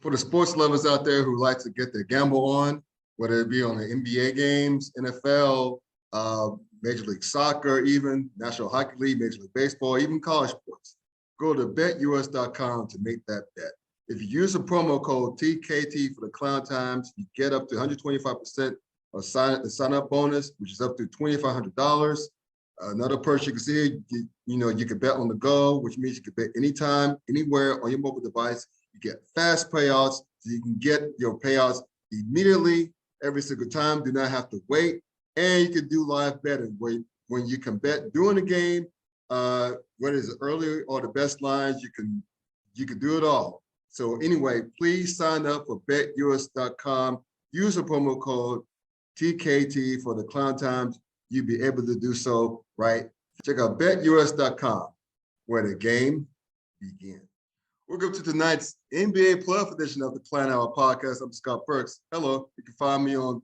For the sports lovers out there who like to get their gamble on, whether it be on the NBA games, NFL, Major League Soccer, even National Hockey League, Major League Baseball, even college sports, go to BetUS.com to make that bet. If you use the promo code TKT for the Clown Times, you get up to 125% of the sign-up bonus, which is up to $2,500. Another perk you can see, you can bet on the go, which means you can bet anytime, anywhere on your mobile device. You get fast payouts, so you can get your payouts immediately every single time. Do not have to wait. And you can do live betting when you can bet during the game, whether it's early or the best lines, you can do it all. So anyway, please sign up for BetUS.com. Use the promo code TKT for the Clown Times. You'll be able to do so right. Check out BetUS.com, where the game begins. Welcome to tonight's NBA playoff edition of the Clown Hour podcast. I'm Scott Perks. Hello. You can find me on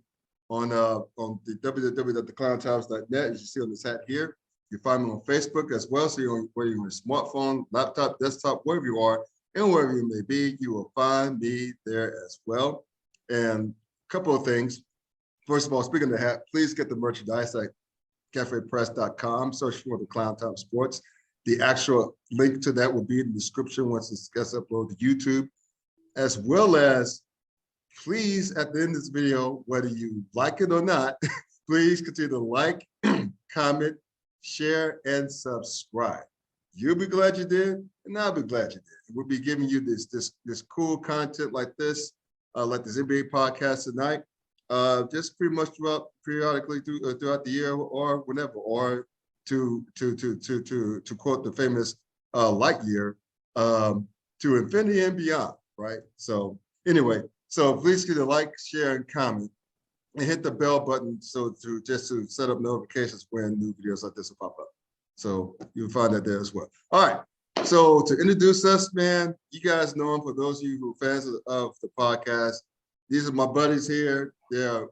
the www.theclowntimes.net, as you see on this hat here. You can find me on Facebook as well. So whether you're on your smartphone, laptop, desktop, wherever you are, and wherever you may be, you will find me there as well. And a couple of things. First of all, speaking of the hat, please get the merchandise at cafepress.com. Search for the Clown Time Sports. The actual link to that will be in the description once this gets uploaded to YouTube, as well as please, at the end of this video, whether you like it or not, please continue to like, comment, share, and subscribe. You'll be glad you did, and I'll be glad you did. We'll be giving you this cool content like this NBA podcast tonight, just pretty much periodically throughout the year or whenever, or to quote the famous Lightyear, to infinity and beyond, right? So anyway, so please give a like, share, and comment, and hit the bell button to set up notifications when new videos like this will pop up. So you'll find that there as well. All right. So to introduce us, man, you guys know him. For those of you who are fans of the podcast, these are my buddies here. They're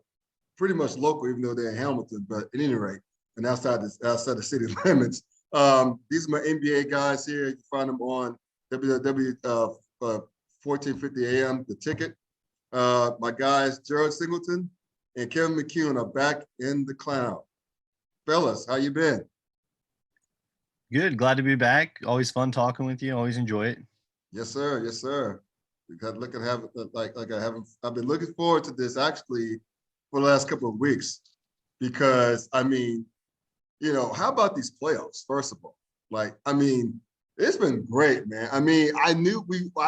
pretty much local, even though they're in Hamilton, but at any rate, and outside the city limits. These are my NBA guys here. You find them on www 1450 AM, The Ticket. My guys, Gerald Singleton and Kevin McCune, are back in the Clown. Fellas, how you been? Good. Glad to be back. Always fun talking with you. Always enjoy it. Yes, sir. Yes, sir. I've been looking forward to this actually for the last couple of weeks, because I mean, how about these playoffs? First of all, it's been great, man. I mean, I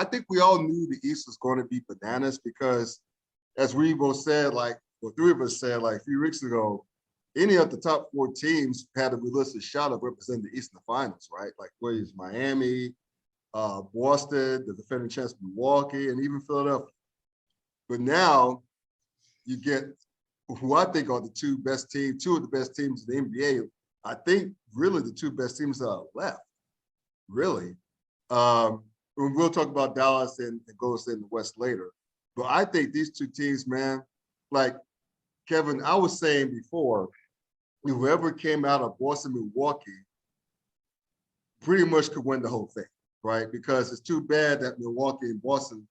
think we all knew the East was going to be bananas, because as we both said, three of us said, a few weeks ago, any of the top four teams had a realistic shot of representing the East in the finals, right? Like, whether it's Miami, Boston, the defending champs of Milwaukee, and even Philadelphia. But now you get who I think are two of the best teams in the NBA. I think really the two best teams that are left, really. We'll talk about Dallas and Golden State in the West later. But I think these two teams, man, like Kevin, I was saying before, whoever came out of Boston, Milwaukee, pretty much could win the whole thing, right? Because it's too bad that Milwaukee and Boston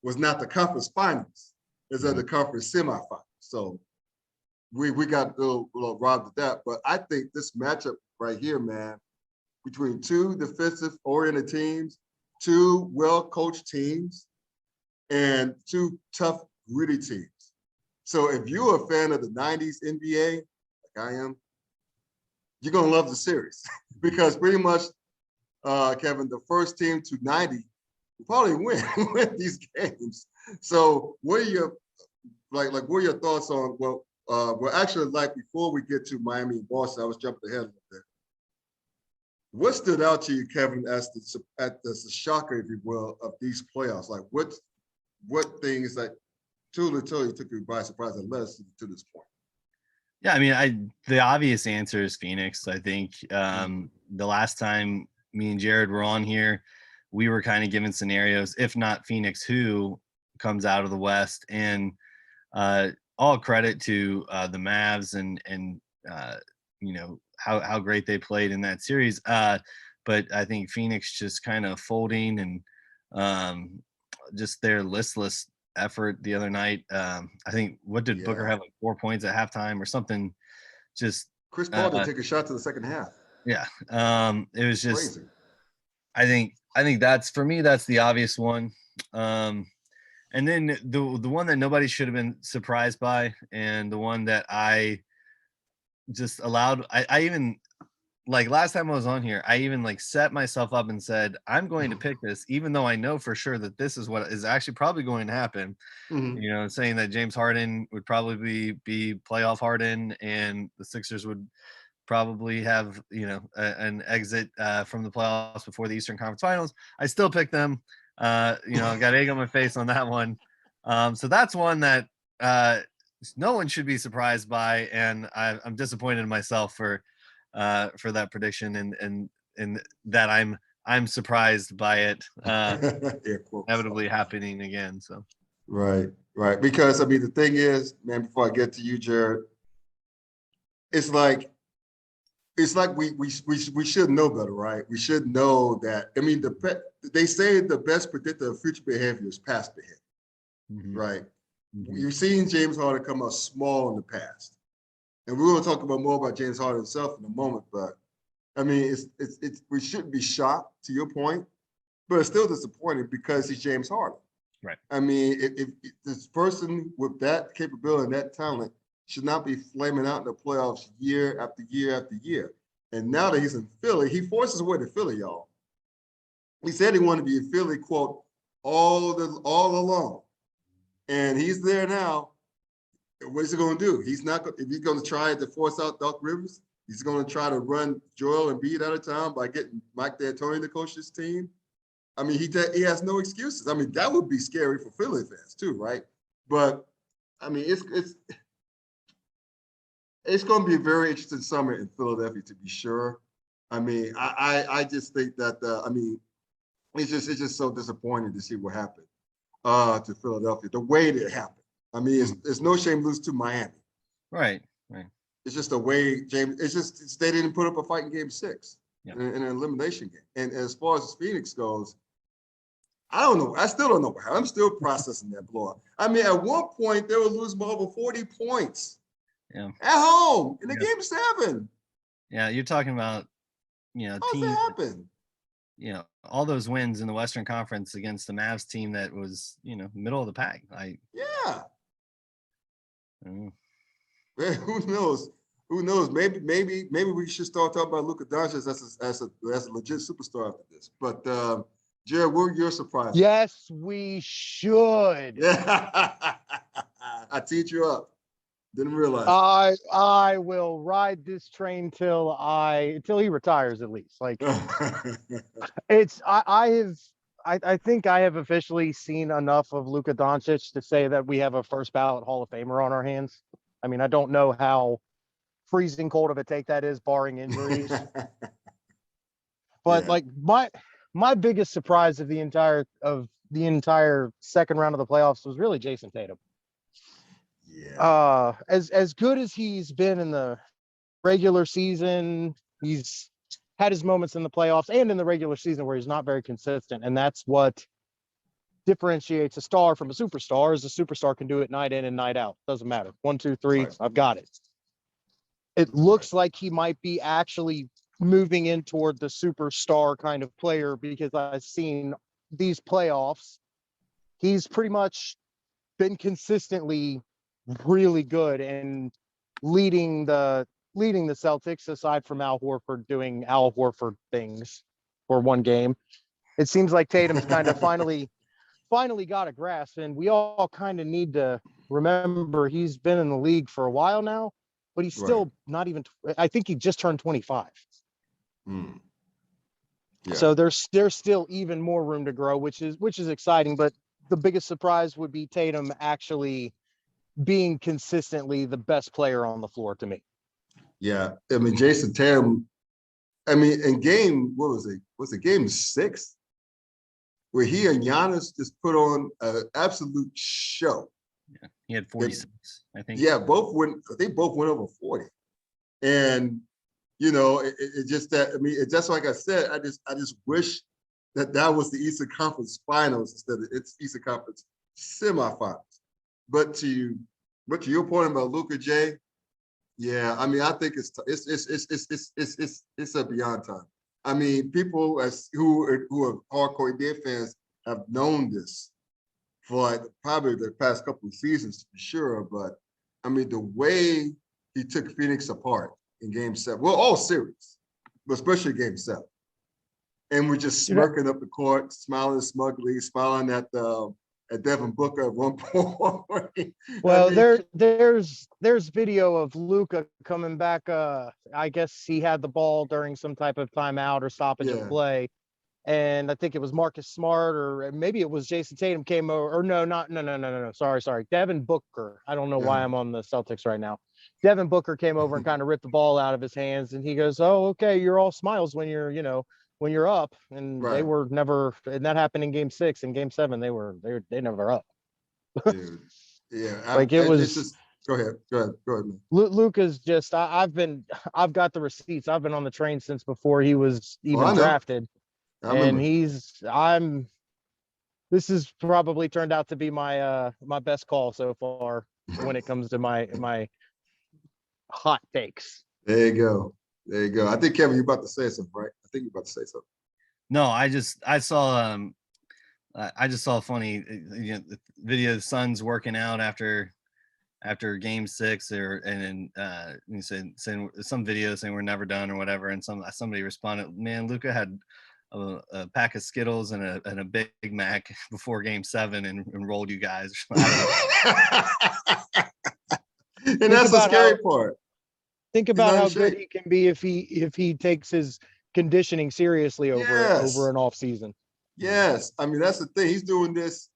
was not the conference finals, it's at the conference semifinals. So we got a little robbed of that. But I think this matchup right here, man, between two defensive-oriented teams, two well-coached teams, and two tough, gritty teams. So if you're a fan of the 90s NBA, like I am, you're going to love the series. Because pretty much, Kevin, the first team to 90 will probably win these games. So what are your what are your thoughts on before we get to Miami and Boston, I was jumping ahead a little bit. What stood out to you, Kevin, as the shocker, if you will, of these playoffs? Like what things that totally took you by surprise and led us to this point? Yeah, I mean, the obvious answer is Phoenix. I think the last time me and Jared were on here, we were kind of given scenarios, if not Phoenix, who comes out of the West, and all credit to the Mavs and how great they played in that series. But I think Phoenix just kind of folding and just their listless effort the other night. I think what did Booker have, like 4 points at halftime or something? Just Chris Paul didn't take a shot to the second half. Yeah. It was just Crazy. I think that's, for me, that's the obvious one. And then the one that nobody should have been surprised by, and the one that I just allowed, I even, like, last time I was on here, I even like set myself up and said, I'm going to pick this, even though I know for sure that this is what is actually probably going to happen. Saying that James Harden would probably be playoff Harden, and the Sixers would probably have, an exit from the playoffs before the Eastern Conference Finals. I still picked them. Got egg on my face on that one. So that's one that no one should be surprised by, and I'm disappointed in myself for that prediction, and that I'm surprised by it inevitably happening again. So right, because I mean, the thing is, man, before I get to you, Jared, it's like we should know better, right? We should know that. I mean, they say the best predictor of future behavior is past behavior, right? You've seen James Harden come out small in the past, and we're going to talk more about James Harden himself in a moment. But I mean, it's we shouldn't be shocked, to your point, but it's still disappointing because he's James Harden. Right. I mean, if this person with that capability and that talent should not be flaming out in the playoffs year after year after year. And now that he's in Philly, he forces his way to Philly, y'all. He said he wanted to be in Philly, quote, all along. And he's there now. What is he going to do? He's not. If he's going to try to force out Doc Rivers, he's going to try to run Joel Embiid out of town by getting Mike D'Antoni to coach his team. I mean, he has no excuses. I mean, that would be scary for Philly fans too, right? But I mean, it's going to be a very interesting summer in Philadelphia, to be sure. I mean, I just think that I mean, it's just so disappointing to see what happened to Philadelphia, the way that it happened. I mean, it's no shame lose to Miami. Right. It's just the way James. They didn't put up a fight in Game 6 in an elimination game. And as far as Phoenix goes, I don't know. I still don't know. I'm still processing that blowout. I mean, at one point they were losing by over 40 points. Yeah. At home in the Game 7. Yeah, you're talking about, How's team. that happen? All those wins in the Western Conference against the Mavs team that was, middle of the pack. Yeah. Man, who knows? Who knows? Maybe we should start talking about Luka Doncic as a legit superstar after this. But Jared, what were your surprises? Yes, we should. Yeah. I teed you up. Didn't realize. I will ride this train till he retires, at least. Like I think I have officially seen enough of Luka Doncic to say that we have a first ballot Hall of Famer on our hands. I mean, I don't know how freezing cold of a take that is, barring injuries. But like my biggest surprise of the entire second round of the playoffs was really Jason Tatum. Yeah. As good as he's been in the regular season, he's had his moments in the playoffs and in the regular season where he's not very consistent, and that's what differentiates a star from a superstar. Is a superstar can do it night in and night out. Doesn't matter. 1, 2, 3, right. I've got it. It looks like he might be actually moving in toward the superstar kind of player, because I've seen these playoffs, he's pretty much been consistently really good and leading the Celtics, aside from Al Horford doing Al Horford things for one game. It seems like Tatum's kind of finally got a grasp, and we all kind of need to remember he's been in the league for a while now, but he's still not even, I think he just turned 25. Yeah. So there's still even more room to grow, which is exciting. But the biggest surprise would be Tatum actually being consistently the best player on the floor to me. Yeah. I mean, Jason Tatum, I mean, in game, what was it? Was it game 6? Where he and Giannis just put on an absolute show. Yeah. He had 46, I think. Yeah, they both went over 40. And, it just that, I mean, it's just like I said, I just wish that was the Eastern Conference Finals instead of its Eastern Conference semifinals. But to your point about Luka J, yeah, I mean, I think it's a beyond time. I mean, people who are hardcore NBA fans have known this for like probably the past couple of seasons for sure. But I mean, the way he took Phoenix apart in Game 7, well, all series, but especially Game 7, and we're just smirking up the court, smiling smugly, smiling at Devin Booker at one point. Well, there's video of Luka coming back. I guess he had the ball during some type of timeout or stoppage of play, and I think it was Marcus Smart or maybe it was Jason Tatum came over. Or no. Sorry. Devin Booker. I don't know why I'm on the Celtics right now. Devin Booker came over and kind of ripped the ball out of his hands, and he goes, "Oh, okay, you're all smiles when you're when you're up," and they were never. And that happened in Game 6. In Game 7, they never up. Dude. Yeah, like it was. It's just, go ahead, man. Luka's just. I've got the receipts. I've been on the train since before he was even drafted, and this has probably turned out to be my my best call so far when it comes to my hot takes. There you go. I think Kevin, you're about to say something, right? I think you're about to say something. No, I saw a funny video of the Suns working out after Game 6, and you said saying some video saying we're never done or whatever, and somebody responded, "Man, Luka had a pack of Skittles and a Big Mac before Game 7 and rolled you guys." And that's the scary part. Think about how good he can be if he takes his conditioning seriously over an off season. Yes, I mean that's the thing. He's doing this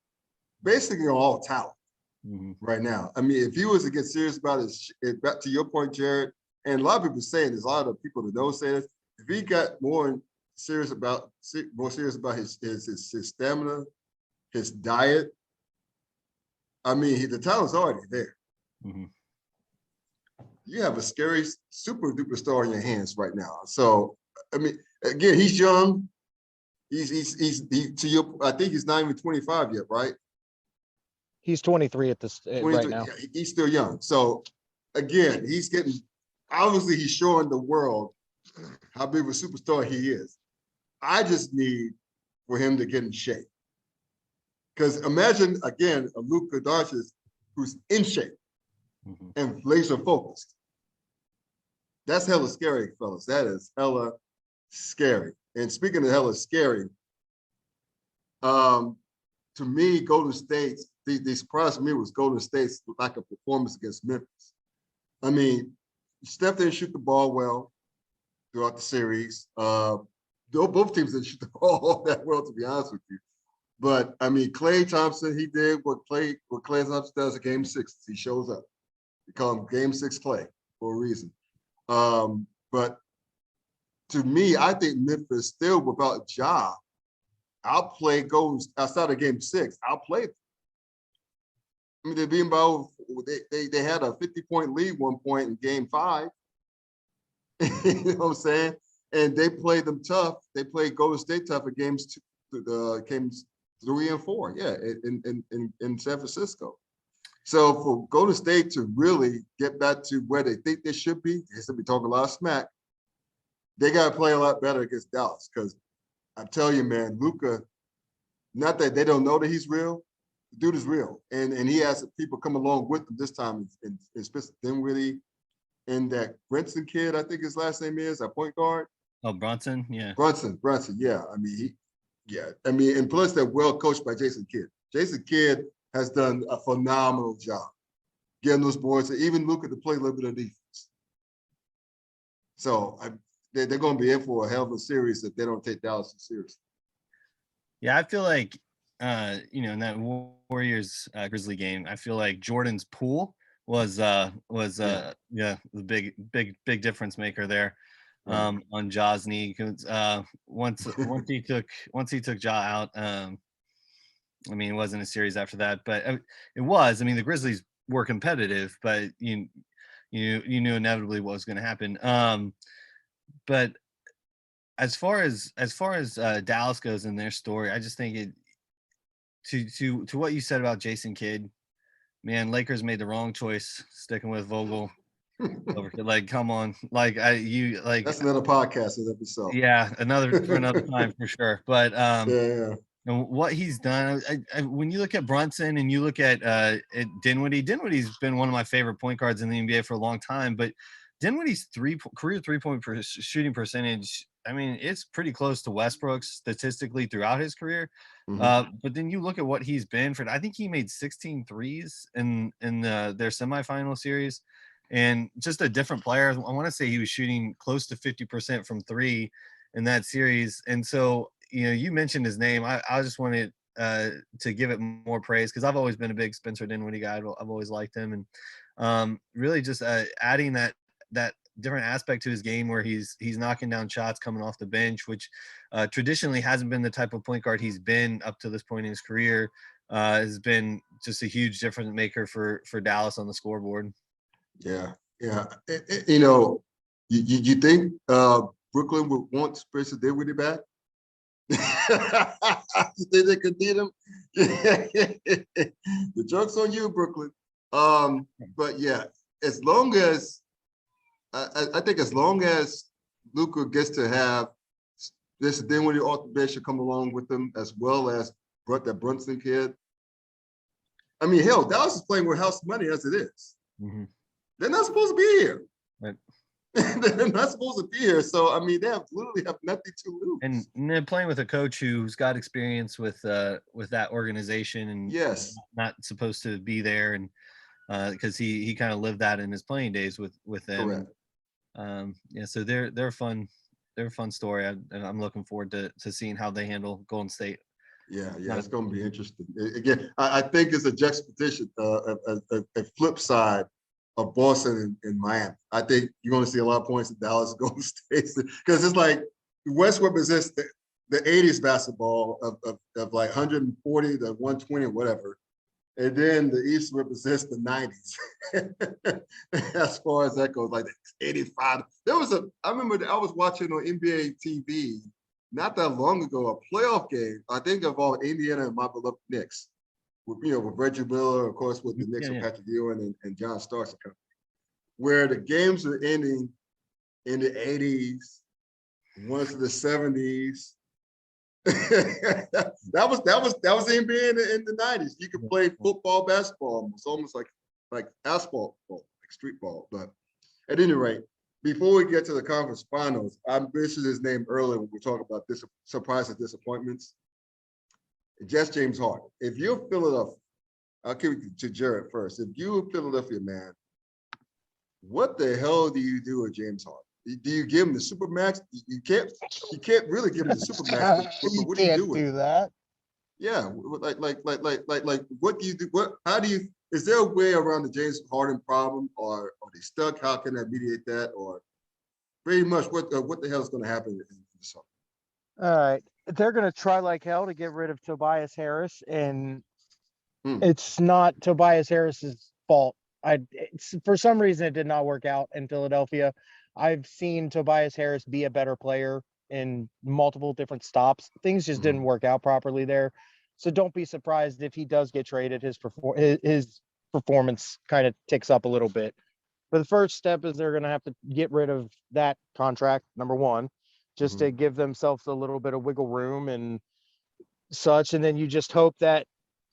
basically on all talent right now. I mean, if he was to get serious about back to your point, Jared, and a lot of people saying this, a lot of people that don't say this, if he got more serious about his stamina, his diet, I mean, the talent's already there. Mm-hmm. You have a scary super duper star in your hands right now. So, I mean, again, he's young. I think he's not even 25 yet, right? He's 23 at this right now. He's still young. So, again, he's showing the world how big of a superstar he is. I just need for him to get in shape. Because imagine, again, a Luka Doncic who's in shape and laser focused. That's hella scary, fellas. That is hella scary. And speaking of hella scary, to me, Golden State, the surprise for me was Golden State's lack of performance against Memphis. I mean, Steph didn't shoot the ball well throughout the series. Both teams didn't shoot the ball that well, to be honest with you. But I mean, Klay Thompson, he did what Klay Thompson does at Game 6. He shows up. We call him Game 6 Klay for a reason. But to me, I think Memphis still, without Ja, outplayed Golden outside of Game 6. Outplayed them. I mean, they're being about. They had a 50-point lead one point in Game 5. You know what I'm saying? And they played them tough. They played Golden State tough at games 3 and 4. Yeah, in San Francisco. So for Golden State to really get back to where they think they should be talking a lot of smack. They got to play a lot better against Dallas, because I tell you, man, Luka, not that they don't know that he's real, the dude is real. And he has people come along with him this time, in Dinwiddie and that Brinson kid, I think his last name is, a point guard. Oh, Brunson, yeah. Brunson, yeah. I mean, and plus they're well coached by Jason Kidd. Jason Kidd has done a phenomenal job getting those boys, even Luka, to play a little bit of defense. So they're going to be in for a hell of a series if they don't take Dallas seriously. Yeah, I feel like, in that Warriors Grizzly game, I feel like Jordan's pool was the big difference maker there on Ja's knee. Once he took Ja out, I mean, it wasn't a series after that, but it was. I mean, the Grizzlies were competitive, but you knew inevitably what was going to happen. But as far as Dallas goes in their story, I just think it to what you said about Jason Kidd, man, Lakers made the wrong choice sticking with Vogel. Like, come on, like That's another podcast in episode. yeah, another time for sure. But Yeah. and what he's done, when you look at Brunson and you look at Dinwiddie's been one of my favorite point guards in the NBA for a long time. But Dinwiddie's career 3-point shooting percentage, I mean, it's pretty close to Westbrook's statistically throughout his career. But then you look at what he's been for. I think he made 16 threes in their semifinal series, and just a different player. I want to say he was shooting close to 50% from three in that series. And so, you mentioned his name. I just wanted to give it more praise because I've always been a big Spencer Dinwiddie guy. I've always liked him, and really just adding that different aspect to his game where he's knocking down shots coming off the bench, which traditionally hasn't been the type of point guard he's been up to this point in his career, has been just a huge difference maker for Dallas on the scoreboard. Yeah. You think Brooklyn would want Spencer Dinwiddie back? You think they could need him? The joke's on you, Brooklyn. But yeah, as long as I think as long as Luka gets to have this Dinwiddie off the bench should come along with him, as well as that Brunson kid. I mean, hell, Dallas is playing with house money as it is. They're not supposed to be here. Right. They're not supposed to be here. So, I mean, they literally have nothing to lose. And they're playing with a coach who's got experience with that organization and yes, not supposed to be there. And because he kind of lived that in his playing days with them. Correct. Yeah, so they're a fun story. And I'm looking forward to seeing how they handle Golden State. Yeah, it's going to be interesting. Again, I think it's a juxtaposition, a flip side of Boston and Miami. I think you're going to see a lot of points in Dallas and Golden State because it's like West represents the 80s basketball of like 140 to 120 or whatever. And then the East represents the 90s. As far as that goes, like 85. I remember I was watching on NBA TV not that long ago, a playoff game, I think of all Indiana and my beloved Knicks, with Reggie Miller, of course, with the Knicks and Patrick Ewing and John Starks, where the games were ending in the 80s, once in the 70s. that was the NBA in the 90s. You could play football, basketball. It's almost like asphalt ball, like street ball. But at any rate, before we get to the conference finals, I mentioned his name earlier when we talk about this surprise and disappointments. Just James Harden. If you're Philadelphia, I'll give it to Jared first. If you're Philadelphia, man, what the hell do you do with James Harden? Do you give him the supermax? You can't really give him the supermax. You what do you can't do that. Yeah, like, what do you do? How do you? Is there a way around the James Harden problem, or are they stuck? How can I mediate that? Or pretty much, what the hell is going to happen in the summer? All right, they're going to try like hell to get rid of Tobias Harris, and it's not Tobias Harris's fault. For some reason, it did not work out in Philadelphia. I've seen Tobias Harris be a better player in multiple different stops. Things just didn't work out properly there. So don't be surprised if he does get traded. His performance kind of ticks up a little bit. But the first step is they're going to have to get rid of that contract, number one, just to give themselves a little bit of wiggle room and such. And then you just hope that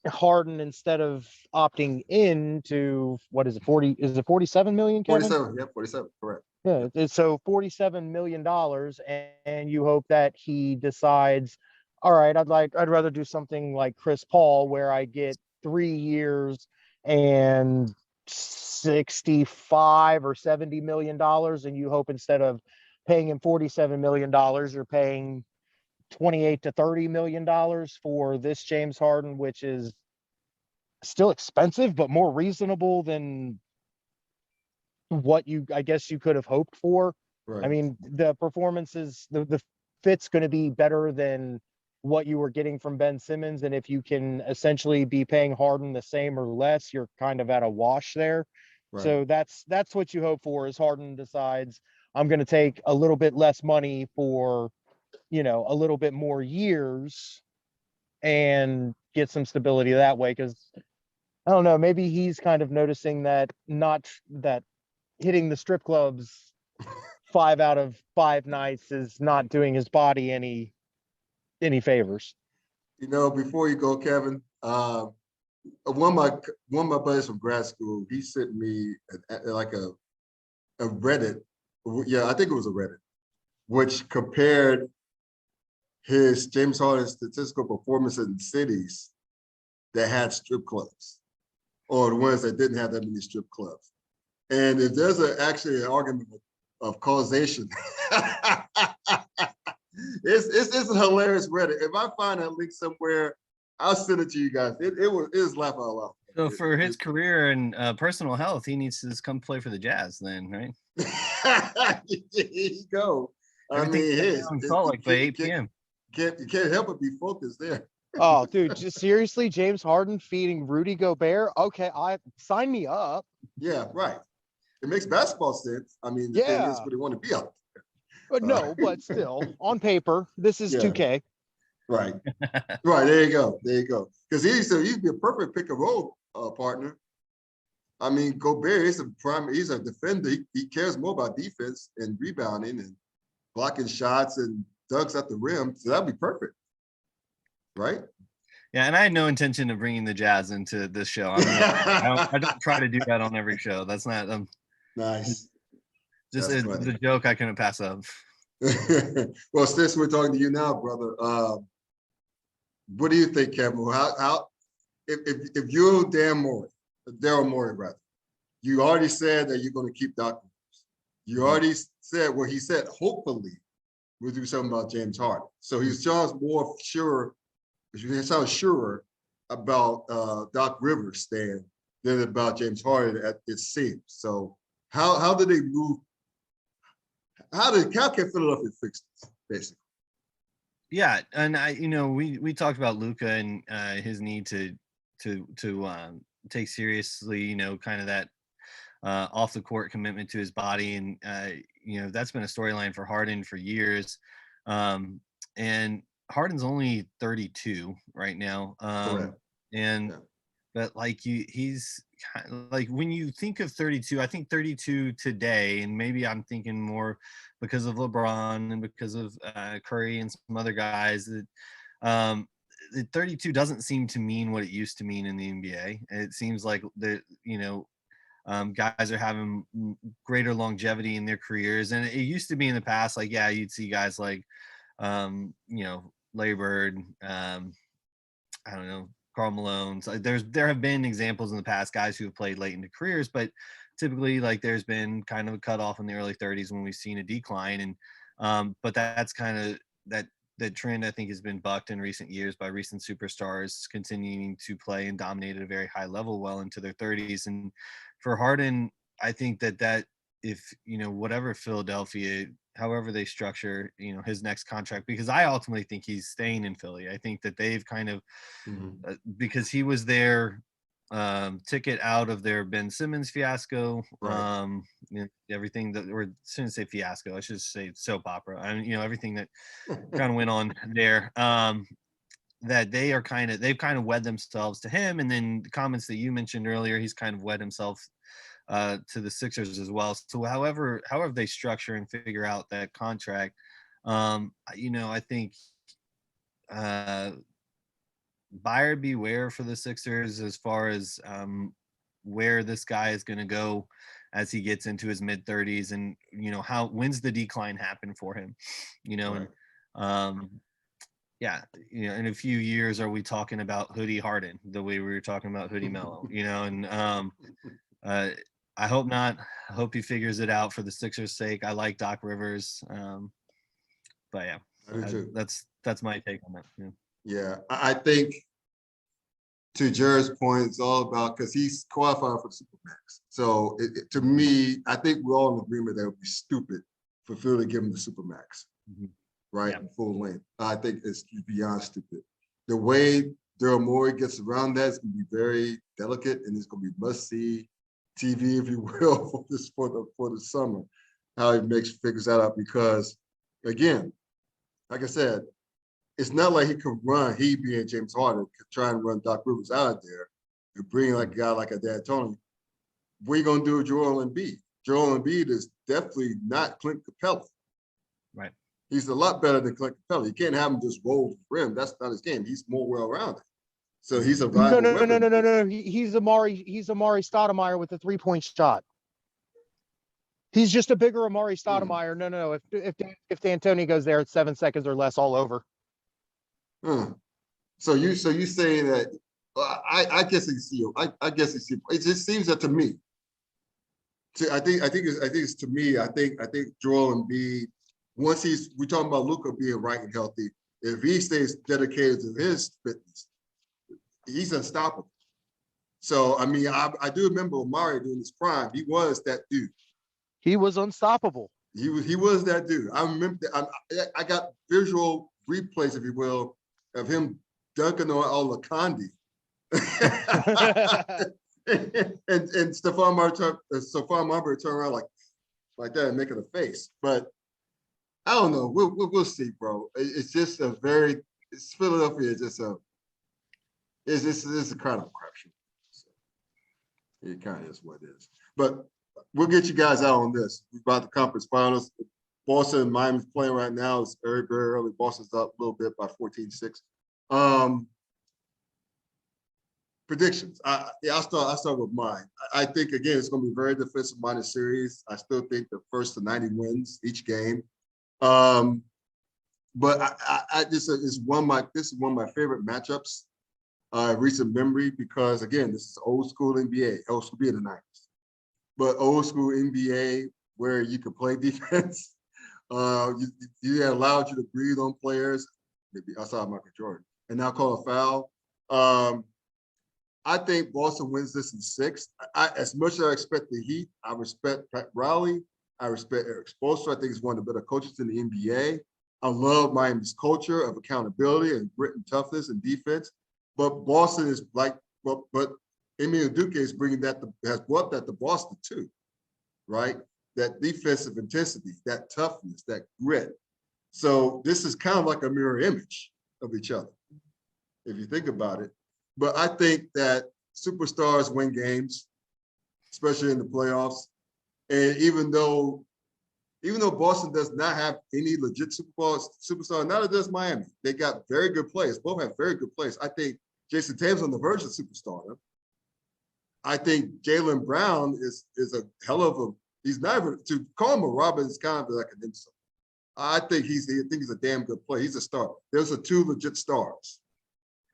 Harden, instead of opting in to, what is it, 40? Is it 47 million, Kevin? 47, yeah, 47, correct. Yeah, so $47 million, and you hope that he decides, all right, I'd rather do something like Chris Paul, where I get 3 years and 65 or $70 million, and you hope instead of paying him $47 million, you're paying $28 to $30 million for this James Harden, which is still expensive, but more reasonable than what I guess you could have hoped for. Right. I mean, the performances, the fit's going to be better than what you were getting from Ben Simmons. And if you can essentially be paying Harden the same or less, you're kind of at a wash there. Right. So that's what you hope for, is Harden decides, I'm going to take a little bit less money for a little bit more years and get some stability that way. Because I don't know, maybe he's kind of noticing that that hitting the strip clubs 5 out of 5 nights is not doing his body any favors. Before you go, Kevin, one of my buddies from grad school, he sent me like a Reddit. Yeah, I think it was a Reddit, which compared his James Harden statistical performance in cities that had strip clubs or the ones that didn't have that many strip clubs. And if there's actually an argument of causation, it's a hilarious Reddit. If I find that link somewhere, I'll send it to you guys. It was laugh out loud. So for his career and personal health, he needs to just come play for the Jazz then, right? There you go. I mean, in Salt Lake by 8 p.m. You can't help but be focused there. Oh, dude, just seriously, James Harden feeding Rudy Gobert? Okay, sign me up. Yeah, right. It makes basketball sense. I mean, the thing is, but they want to be out there. But no, but still, on paper, this is 2K. Right. Right. There you go. There you go. Because he'd be a perfect pick and roll partner. I mean, Gobert is he's a defender. He cares more about defense and rebounding and blocking shots and dunks at the rim. So that'd be perfect. Right? Yeah, and I had no intention of bringing the Jazz into this show. I don't try to do that on every show. That's not nice. Just the joke I couldn't pass up. Well, since we're talking to you now, brother, what do you think, Kevin? How if you're Daryl Morey, rather, you already said that you're going to keep Doc Rivers. You already said, he said, hopefully we'll do something about James Harden. So he sounds more sure. He sounds surer about Doc Rivers staying than about James Harden, it seems. So how did they move? How can Philadelphia fix this, basically? Yeah, and we talked about Luka and his need to take seriously, kind of that off the court commitment to his body, and that's been a storyline for Harden for years. And Harden's only 32 right now, but he's like, when you think of 32, I think 32 today, and maybe I'm thinking more because of LeBron and because of Curry and some other guys, that the 32 doesn't seem to mean what it used to mean in the NBA. It seems like guys are having greater longevity in their careers, and it used to be in the past, you'd see guys like Larry Bird, I don't know, Karl Malone. So there have been examples in the past, guys who have played late into careers, but typically there's been kind of a cutoff in the early 30s when we've seen a decline. And but that's kind of that trend, I think, has been bucked in recent years by recent superstars continuing to play and dominate at a very high level well into their 30s. And for Harden, I think that if whatever Philadelphia, however they structure his next contract, because I ultimately think he's staying in Philly. I think that they've kind of because he was their ticket out of their Ben Simmons fiasco, right. Everything that, or shouldn't say fiasco, I should say soap opera. I mean, everything that kind of went on there. That they've kind of wed themselves to him, and then the comments that you mentioned earlier, he's kind of wed himself to the Sixers as well. So however they structure and figure out that contract, I think buyer beware for the Sixers as far as where this guy is going to go as he gets into his mid 30s, and when's the decline happen for him, right. And in a few years, are we talking about Hoodie Harden the way we were talking about Hoodie Mello? And I hope not. I hope he figures it out for the Sixers' sake. I like Doc Rivers, but yeah, that's my take on that. Yeah, I think, to Jared's point, it's all about, because he's qualified for the Supermax. So to me, I think we're all in agreement that it would be stupid for Phil to give him the Supermax, right? Yeah. Full length. I think it's beyond stupid. The way Daryl Morey gets around that is going to be very delicate, and it's going to be must-see TV, if you will, for the summer. How he figures that out, because again, like I said, it's not like he could run. He being James Harden could try and run Doc Rivers out of there and bring like a guy like a D'Antoni. What are you gonna do with Joel Embiid? Joel Embiid is definitely not Clint Capella. Right. He's a lot better than Clint Capella. You can't have him just roll the rim. That's not his game. He's more well-rounded. So he's a No, viable no, no, weapon. no, no, no. He's Amari Stoudemire with a 3-point shot. He's just a bigger Amari Stoudemire. No. If D'Antoni goes there, it's 7 seconds or less, all over. So you saying that? I guess you see. I guess you see. It just seems that to me. I think it's to me. I think Joel Embiid, once we're talking about Luka being right and healthy. If he stays dedicated to his fitness, he's unstoppable. So I mean, I do remember Omari during his prime. He was that dude. He was unstoppable. He was that dude. I remember. I got visual replays, if you will, of him dunking on Olakandi. and Stephon Marbury turned around like that and making a face. But I don't know. We'll see, bro. It's just it's Philadelphia. It's a kind of a crapshoot. So it kind of is what it is. But we'll get you guys out on this. We're about the conference finals. Boston and Miami's playing right now. It's very, very early. Boston's up a little bit by 14-6. Predictions. I'll start with mine. I think again it's going to be a very defensive-minded series. I still think the first to 90 wins each game. But I just this is one of my favorite matchups, recent memory, because again this is old school NBA, old school in the 90s, but old school NBA where you could play defense. You allowed you to breathe on players, maybe outside Michael Jordan, and now call a foul. I think Boston wins this in 6. As much as I expect the Heat, I respect Pat Riley. I respect Eric Spoelstra. I think he's one of the better coaches in the NBA. I love Miami's culture of accountability and grit and toughness and defense. But Boston is but Ime Udoka has brought that to Boston too, right? That defensive intensity, that toughness, that grit. So this is kind of like a mirror image of each other, if you think about it. But I think that superstars win games, especially in the playoffs. And even though Boston does not have any legit superstar, neither does Miami. They got very good players. Both have very good players. I think Jason Tatum's on the verge of superstar. I think Jaylen Brown is a hell of a. He's not even to call him a Robin is kind of like an insult. I think he's a damn good player. He's a star. Those are 2 legit stars.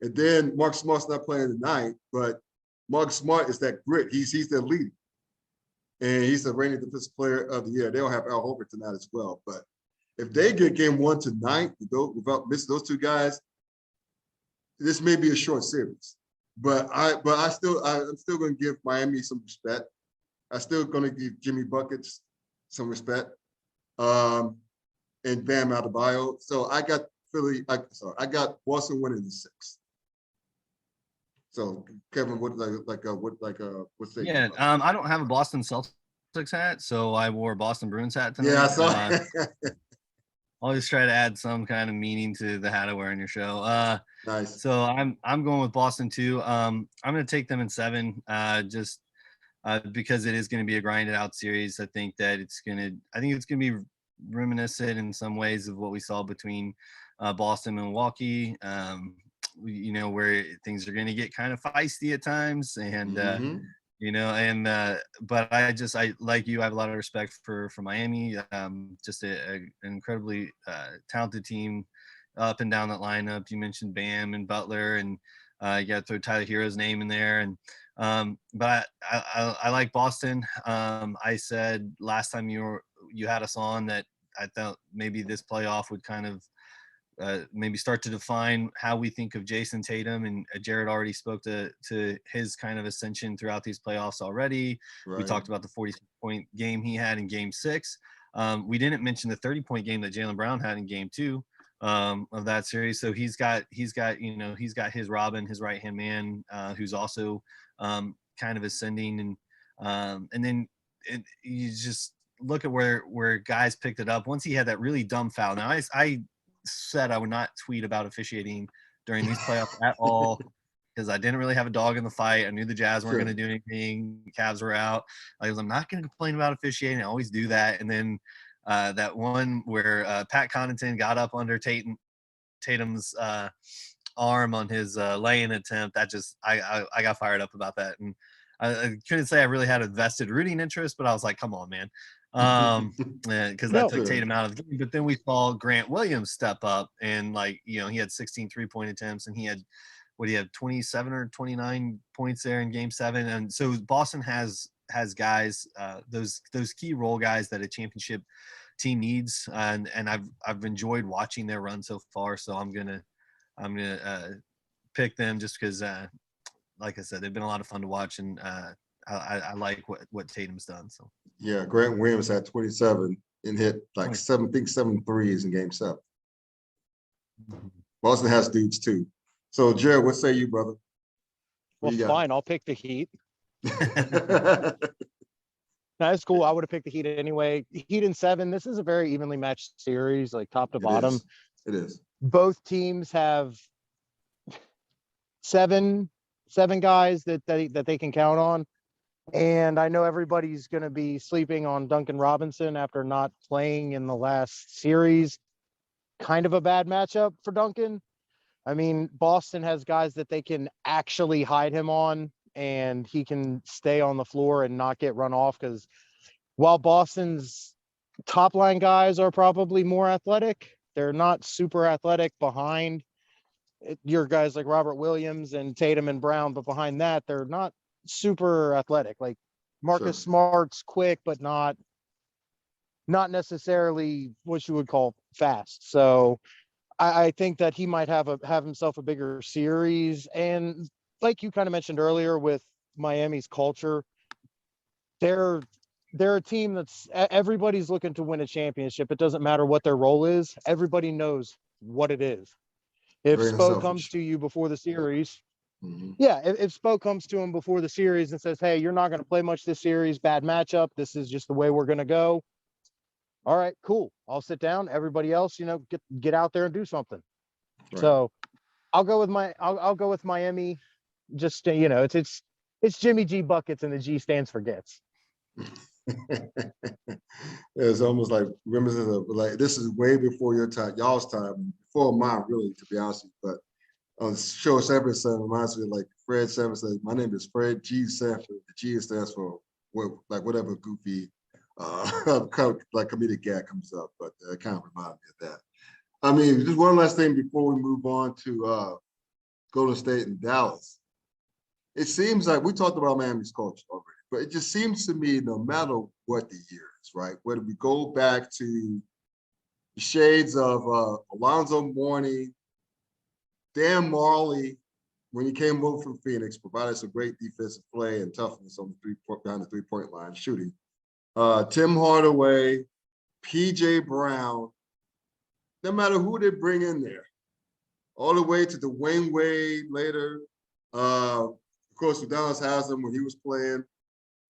And then Mark Smart's not playing tonight, but Mark Smart is that grit. He's their leader. And he's the reigning defensive player of the year. They'll have Al Horford tonight as well. But if they get game 1 tonight, without missing those 2 guys, this may be a short series. But I'm still going to give Miami some respect. I'm still going to give Jimmy Buckets some respect. And Bam Adebayo. So I got I got Boston winning the 6. So Kevin, what's that? Yeah, I don't have a Boston Celtics hat, so I wore a Boston Bruins hat tonight. Yeah, I saw. Always try to add some kind of meaning to the hat I wear in your show. Nice. So I'm going with Boston too. I'm going to take them in 7, just because it is going to be a grinded out series. I think it's going to be reminiscent in some ways of what we saw between Boston and Milwaukee. Where things are going to get kind of feisty at times, and but I like you. I have a lot of respect for Miami. Just an incredibly talented team up and down that lineup. You mentioned Bam and Butler, and you got to throw Tyler Hero's name in there. And but I like Boston. I said last time you had us on that I thought maybe this playoff would kind of maybe start to define how we think of Jason Tatum, and Jared already spoke to his kind of ascension throughout these playoffs already. Right. We talked about the 40-point game he had in game 6. We didn't mention the 30-point game that Jaylen Brown had in game 2 of that series. So he's got his Robin, his right-hand man, who's also kind of ascending, and then you just look at where guys picked it up once he had that really dumb foul. Now I said I would not tweet about officiating during these playoffs at all because I didn't really have a dog in the fight. I knew the Jazz weren't going to do anything. Cavs were out. I'm not going to complain about officiating. I always do that. And then that one where Pat Connaughton got up under Tatum's arm on his lay-in attempt, that just I got fired up about that. And I couldn't say I really had a vested rooting interest, but I was like, come on, man. Because that took Tatum out of the game. But then we saw Grant Williams step up and he had 16 3-point attempts and he had 27 or 29 points there in game 7. And so Boston has guys, those key role guys that a championship team needs. And I've enjoyed watching their run so far. So I'm gonna pick them just because like I said, they've been a lot of fun to watch, and I like what Tatum's done. So yeah, Grant Williams had 27 and hit seven threes in game 7. Boston has dudes too. So Jared, what say you, brother? Well, fine, I'll pick the Heat. That's cool. I would have picked the Heat anyway. Heat in 7. This is a very evenly matched series, like top to bottom. It is. Both teams have seven guys that they can count on. And I know everybody's going to be sleeping on Duncan Robinson after not playing in the last series. Kind of a bad matchup for Duncan. I mean, Boston has guys that they can actually hide him on, and he can stay on the floor and not get run off, because while Boston's top line guys are probably more athletic, they're not super athletic behind your guys like Robert Williams and Tatum and Brown, but behind that, they're not super athletic. Like Marcus Smart's quick, but not necessarily what you would call fast. So I think that he might have himself a bigger series. And like you kind of mentioned earlier with Miami's culture, they're a team that's everybody's looking to win a championship. It doesn't matter what their role is. Everybody knows what it is. If Spo comes to you before the series, if Spo comes to him before the series and says, hey, you're not going to play much this series, bad matchup, this is just the way we're going to go. All right, cool. I'll sit down. Everybody else, get out there and do something. Right. So I'll go with Miami. Just, it's Jimmy G buckets, and the G stands for gets. It's almost like reminiscent of this is way before your time, y'all's time, before mine, really, to be honest with you. But on show Sanford reminds me of like Fred Sanford says, my name is Fred G. Sanford. The G stands for whatever goofy like comedic gag comes up, but it kind of reminded me of that. I mean, just one last thing before we move on to Golden State and Dallas. It seems like we talked about Miami's culture already, but it just seems to me, no matter what the year is, right? Whether we go back to the shades of Alonzo Mourning, Dan Marley, when he came over from Phoenix, provided some great defensive play and toughness on behind the three-point line shooting. Tim Hardaway, PJ Brown, no matter who they bring in there, all the way to Dwayne Wade later. Of course, Udonis Haslem when he was playing.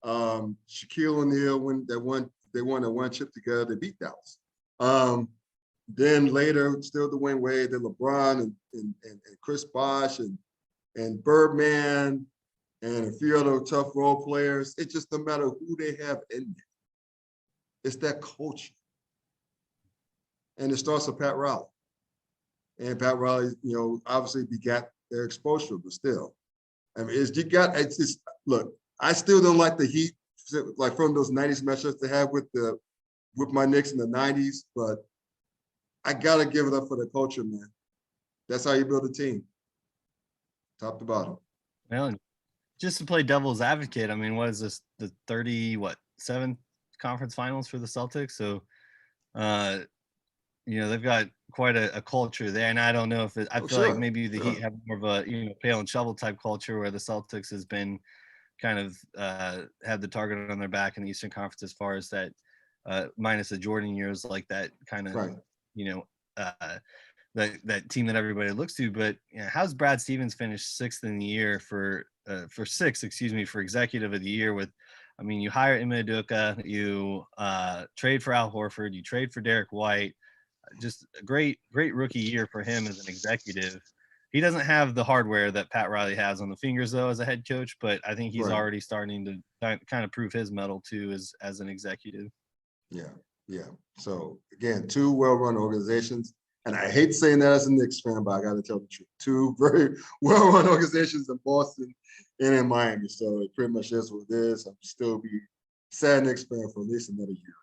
Shaquille O'Neal when they won that one chip together, they beat Dallas. Then later, still Dwayne Wade, then LeBron and Chris Bosh and Birdman and a few other tough role players. It just no matter who they have in there. It's that culture. And it starts with Pat Riley. And Pat Riley, obviously begat their exposure, but still. I mean, look, I still don't like the Heat, like from those 90s matchups they had with my Knicks in the 90s, but I got to give it up for the culture, man. That's how you build a team, top to bottom. Well, just to play devil's advocate, I mean, what is this, the 7th conference finals for the Celtics? So, they've got quite a culture there, and I don't know if I feel like maybe the Heat have more of a pail and shovel type culture, where the Celtics has been kind of have the target on their back in the Eastern Conference as far as that, minus the Jordan years, like that kind of that team that everybody looks to. But how's Brad Stevens finished 6th in the year for executive of the year with? I mean, you hire Ime Udoka, you trade for Al Horford, you trade for Derek White. just a great rookie year for him as an executive. He doesn't have the hardware that Pat Riley has on the fingers though as a head coach, but I think he's Right. already starting to kind of prove his mettle too as an executive. Yeah. So again, two well-run organizations. And I hate saying that as a Knicks fan, but I got to tell the truth. Two very well-run organizations in Boston and in Miami. So it pretty much is what it is. I'm still be sad Knicks fan for at least another year.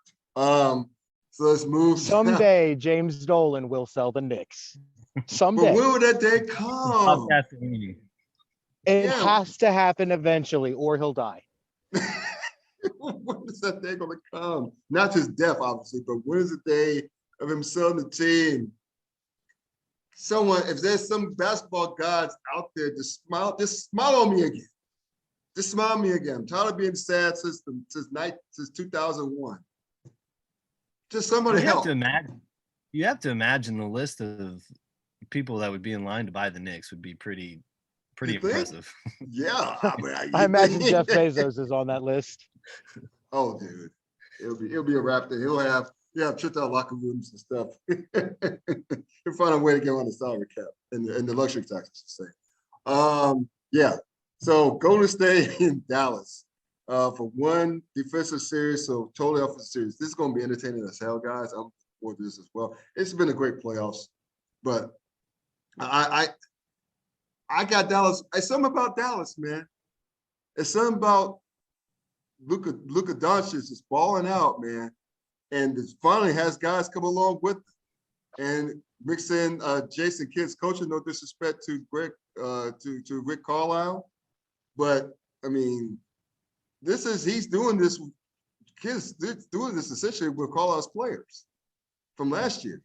So let's move. Someday James Dolan will sell the Knicks. But Someday. when will that day come? It Yeah. has to happen eventually, or he'll die. When is that day going to come? Not just death, obviously, but when is the day of him selling the team? Someone, if there's some basketball gods out there, just smile on me again. Just smile on me again. I'm tired of being sad since 2001. Just somebody help. You have to imagine the list of people that would be in line to buy the Knicks would be pretty impressive. Yeah. I imagine Jeff Bezos is on that list. Oh, dude. It'll be a wrap thing. He'll have tripped out locker rooms and stuff. He'll find a way to get on the salary cap and the luxury tax, I should say. Yeah. So Golden State and Dallas for one defensive series, so totally offensive series. This is going to be entertaining as hell, guys. I'm for this as well. It's been a great playoffs, but I got Dallas. It's something about Dallas, man. It's something about Luka Doncic is balling out, man, and it finally has guys come along with him. And mix in Jason Kidd's coaching. No disrespect to to Rick Carlisle, but I mean, he's doing this. Kidd's doing this essentially with Carlisle's players from last year,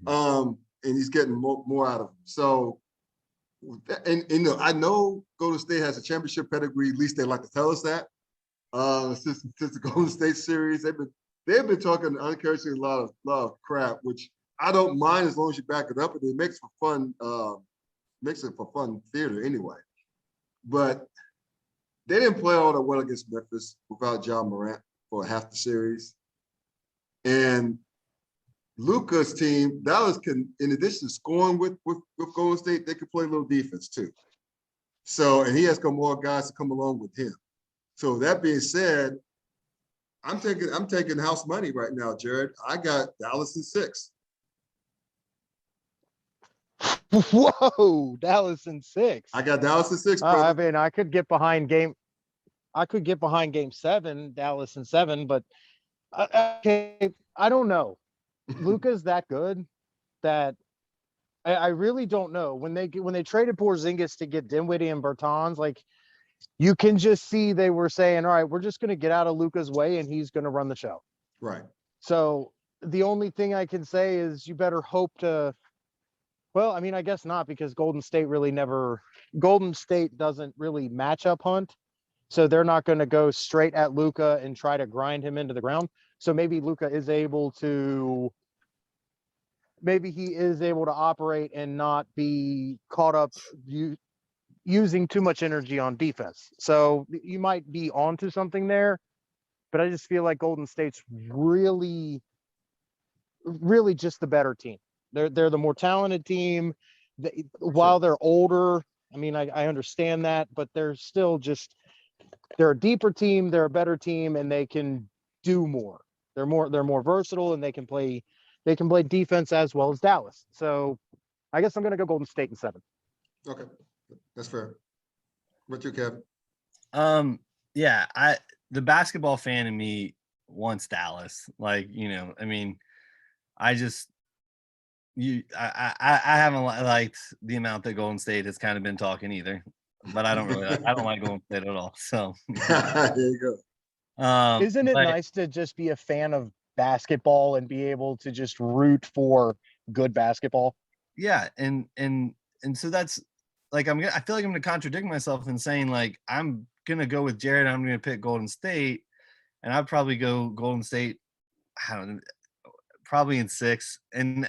and he's getting more out of them. So. And I know Golden State has a championship pedigree. At least they like to tell us that. Since the Golden State series, they've been talking uncharacteristically a lot of crap, which I don't mind as long as you back it up. And it makes for fun theater anyway. But they didn't play all that well against Memphis without Ja Morant for half the series. And Luka's team, Dallas can, in addition to scoring with Golden State, they can play a little defense too. So, and he has got more guys to come along with him. So that being said, I'm taking house money right now, Jared. I got Dallas in 6. Whoa, Dallas in 6. I got Dallas in 6, brother. I mean, I could get behind game 7, Dallas in 7, but I don't know. Luka's that good that I really don't know. When they traded Porzingis to get Dinwiddie and Bertans, like you can just see they were saying, all right, we're just going to get out of Luka's way and he's going to run the show. Right. So the only thing I can say is you better hope to. Well, I mean, I guess not, because Golden State doesn't really matchup hunt. So they're not going to go straight at Luka and try to grind him into the ground. So maybe Luka is able to operate and not be caught up using too much energy on defense. So you might be onto something there, but I just feel like Golden State's really, really just the better team. They're the more talented team. While they're older, I mean, I understand that, but they're still they're a deeper team, they're a better team, and they can do more. They're more versatile, and they can play defense as well as Dallas. So I guess I'm going to go Golden State in 7. Okay, that's fair. What you, Kev? Yeah, the basketball fan in me wants Dallas. Like, I mean, I haven't liked the amount that Golden State has kind of been talking either, but I don't like Golden State at all. So there you go. Isn't it nice to just be a fan of basketball and be able to just root for good basketball? Yeah, and so that's like I feel like I'm gonna contradict myself in saying like I'm gonna go with Jared. I'm gonna pick Golden State, and I'd probably go Golden State. I don't know, probably in 6. And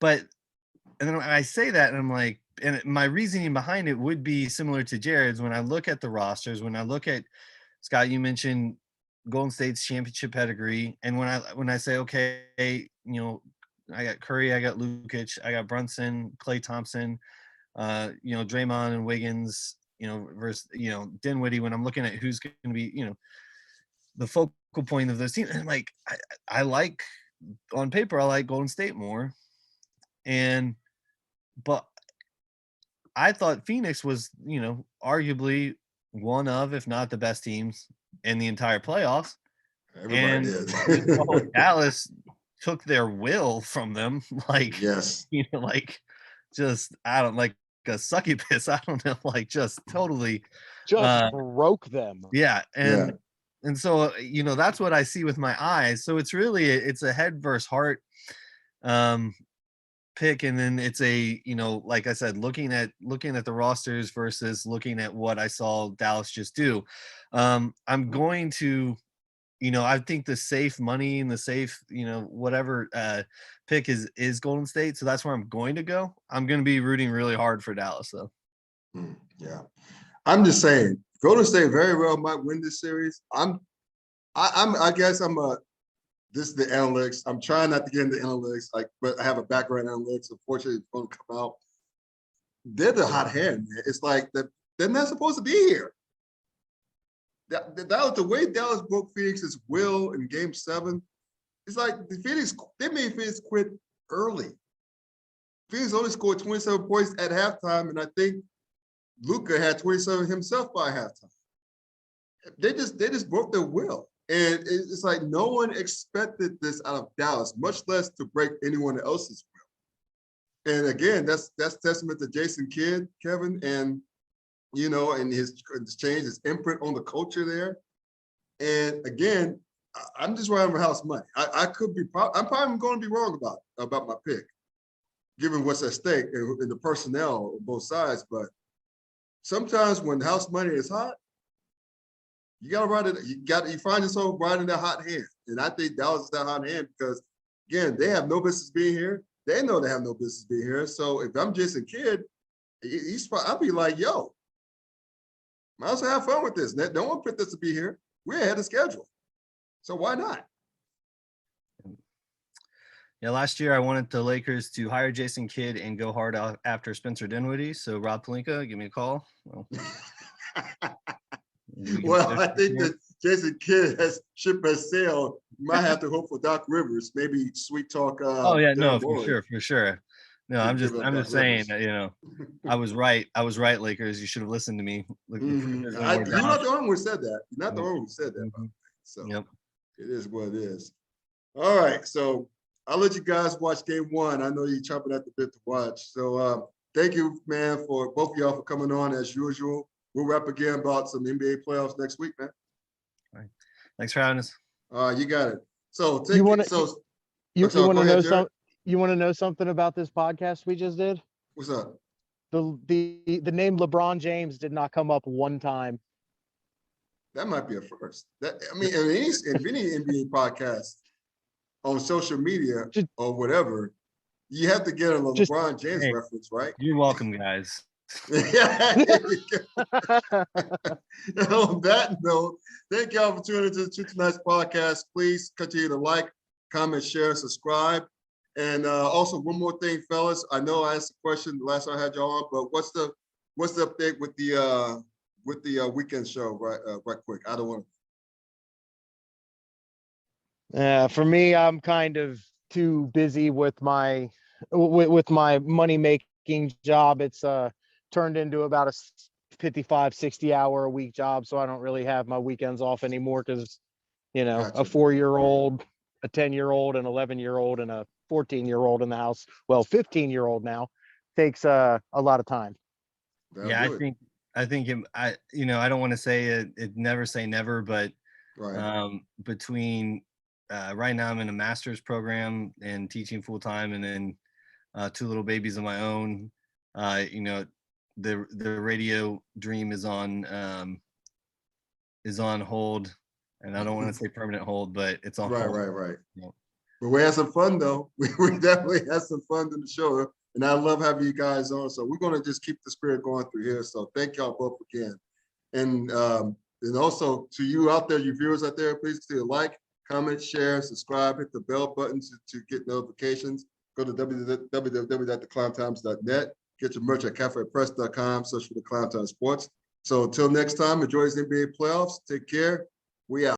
then I say that, and I'm like, and my reasoning behind it would be similar to Jared's. When I look at the rosters, when I look at Scott, you mentioned Golden State's championship pedigree, and when I say, okay, Curry, I got Lukic, I got Brunson, Klay Thompson, Draymond and Wiggins, versus, Dinwiddie, when I'm looking at who's going to be, the focal point of those teams. And like, I like, on paper, I like Golden State more. But I thought Phoenix was, arguably one of, if not the best teams in the entire playoffs. Everybody And did. Dallas took their will from them, like, Yes. just, I don't, like a succubus, I don't know, like just totally Just broke them. Yeah. Yeah. And so, that's what I see with my eyes. So it's really, it's a head versus heart pick. And then it's a, like I said, looking at the rosters versus looking at what I saw Dallas just do. I'm going to, I think the safe money and the safe, whatever pick is Golden State. So that's where I'm going to go. I'm going to be rooting really hard for Dallas though. Yeah. I'm just saying, Golden State very well might win this series. I guess this is the analytics. I'm trying not to get into analytics, but I have a background in analytics. Unfortunately, it's going to come out. They're the hot hand, man. It's like they're not supposed to be here. That was the way Dallas broke Phoenix's will in Game 7. It's like they made Phoenix quit early. Phoenix only scored 27 points at halftime, and I think Luka had 27 himself by halftime. They just broke their will. And it's like no one expected this out of Dallas, much less to break anyone else's will. And again, that's testament to Jason Kidd, Kevin, and and his change, his imprint on the culture there. And again, I'm just riding for house money. I could be, I'm probably going to be wrong about my pick, given what's at stake and the personnel on both sides. But sometimes when house money is hot, you gotta ride it. You find yourself riding that hot hand, and I think Dallas is that hot hand because, again, they have no business being here. They know they have no business being here. So if I'm Jason Kidd, I'll be like, yo, might as well have fun with this. No one picked us to be here. We're ahead of schedule, so why not? Yeah, last year I wanted the Lakers to hire Jason Kidd and go hard after Spencer Dinwiddie. So Rob Pelinka, give me a call. Well, I think that Jason Kidd ship has sailed. You might have to hope for Doc Rivers, maybe sweet talk. Oh yeah, no, for sure. No, I'm just saying that, I was right. Lakers. You should have listened to me. You're not the only one who said that. You're not the only one who said that. So it is what it is. All right, so I'll let you guys watch Game 1. I know you're chomping at the bit to watch. So thank you, man, for both of y'all for coming on as usual. We'll wrap again about some NBA playoffs next week, man. All right. Thanks for having us. You got it. So you want to know something? You want to know something about this podcast we just did? What's up? The name LeBron James did not come up one time. That might be a first. In any NBA podcast on social media or whatever, you have to get a LeBron James reference, right? You're welcome, guys. On that note, thank y'all for tuning into tonight's podcast. Please continue to like, comment, share, subscribe. And also one more thing, fellas. I know I asked a question the last time I had y'all on, but what's the update with the weekend show, right quick? I don't want to. For me, I'm kind of too busy with my money making job. It's turned into about a 55, 60 hour a week job. So I don't really have my weekends off anymore because, gotcha. A 4-year-old, a 10-year-old, an 11-year-old, and a 14-year-old in the house. Well, 15-year-old now takes a lot of time. I think I don't want to say it never say never, but between right now I'm in a master's program and teaching full time, and then 2 little babies of my own. The radio dream is on hold, and I don't want to say permanent hold, but it's on hold. Right. Yeah. But we had some fun though. We definitely had some fun in the show, and I love having you guys on. So we're gonna just keep the spirit going through here. So thank y'all both again, and also to you out there, you viewers out there, please do like, comment, share, subscribe, hit the bell button to get notifications. Go to www.theclowntimes.net. Get your merch at cafepress.com. Search for the Clown Time Sports. So until next time, enjoy these NBA playoffs. Take care. We out.